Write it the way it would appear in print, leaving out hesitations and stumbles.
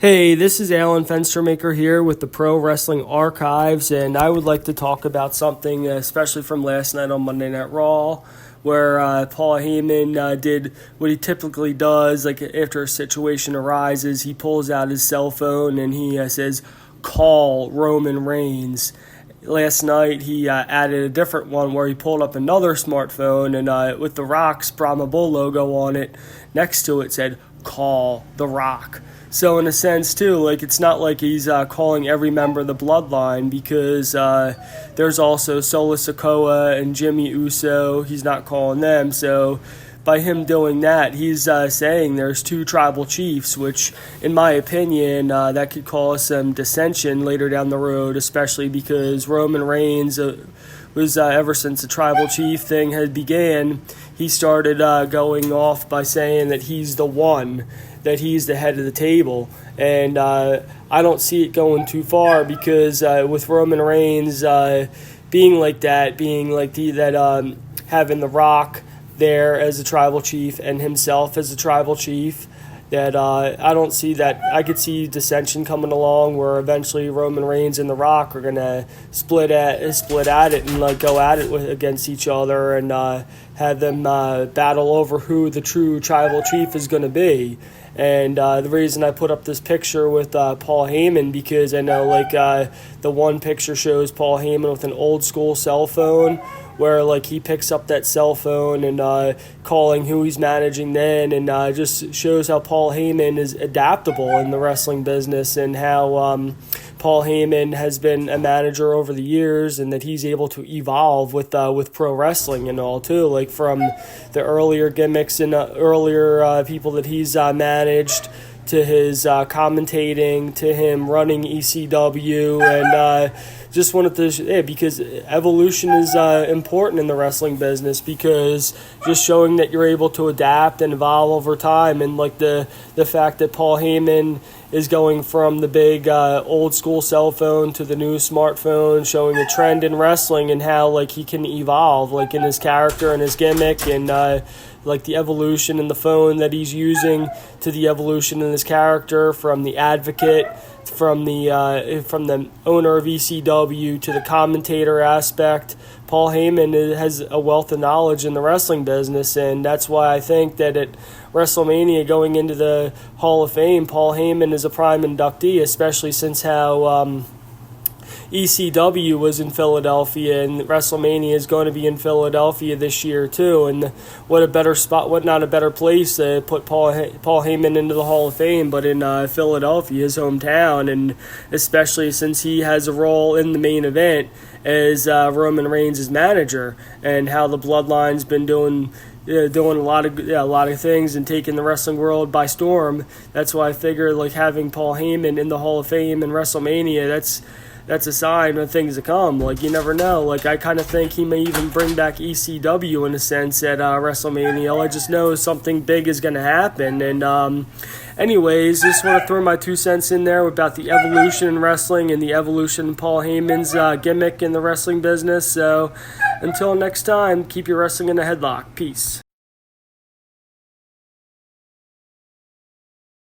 Hey, this is Alan Fenstermaker here with the Pro Wrestling Archives, and I would like to talk about something, especially from last night on Monday Night Raw, where Paul Heyman did what he typically does. Like after a situation arises, he pulls out his cell phone and he says, "Call Roman Reigns." Last night he added a different one where he pulled up another smartphone and with the Rock's Brahma Bull logo on it, next to it said, "Call The Rock." So in a sense, too, like it's not like he's calling every member of the Bloodline, because there's also Solo Sikoa and Jimmy Uso. He's not calling them. So by him doing that, he's saying there's two tribal chiefs, which, in my opinion, that could cause some dissension later down the road, especially because Roman Reigns was, ever since the tribal chief thing had began, he started going off by saying that he's the one, that he's the head of the table. And I don't see it going too far, because with Roman Reigns being like that, having The Rock there as a tribal chief and himself as a tribal chief, that I don't see that. I could see dissension coming along where eventually Roman Reigns and The Rock are gonna split at it and go at it against each other and have them battle over who the true tribal chief is gonna be. And the reason I put up this picture with Paul Heyman, because I know the one picture shows Paul Heyman with an old school cell phone, where he picks up that cell phone and calling who he's managing then, and just shows how Paul Heyman is adaptable in the wrestling business, and how Paul Heyman has been a manager over the years, and that he's able to evolve with pro wrestling and all too, from the earlier gimmicks and earlier people that he's managed, to his commentating, to him running ECW, and just wanted to, because evolution is important in the wrestling business, because just showing that you're able to adapt and evolve over time, and the fact that Paul Heyman is going from the big old school cell phone to the new smartphone, showing a trend in wrestling and how he can evolve in his character and his gimmick, and the evolution in the phone that he's using, to the evolution in his character, from the advocate, from the owner of ECW, to the commentator aspect. Paul Heyman has a wealth of knowledge in the wrestling business, and that's why I think that at WrestleMania, going into the Hall of Fame, Paul Heyman is a prime inductee, especially since how ECW was in Philadelphia, and WrestleMania is going to be in Philadelphia this year too. And what a better spot, what not a better place to put Paul Heyman into the Hall of Fame, but in Philadelphia, his hometown, and especially since he has a role in the main event as Roman Reigns' manager, and how the Bloodline's been doing a lot of things and taking the wrestling world by storm. That's why I figure having Paul Heyman in the Hall of Fame and WrestleMania, that's a sign of things to come. You never know. I kind of think he may even bring back ECW in a sense at WrestleMania. I just know something big is going to happen. And anyways, just want to throw my 2 cents in there about the evolution in wrestling and the evolution in Paul Heyman's gimmick in the wrestling business. So until next time, keep your wrestling in a headlock. Peace.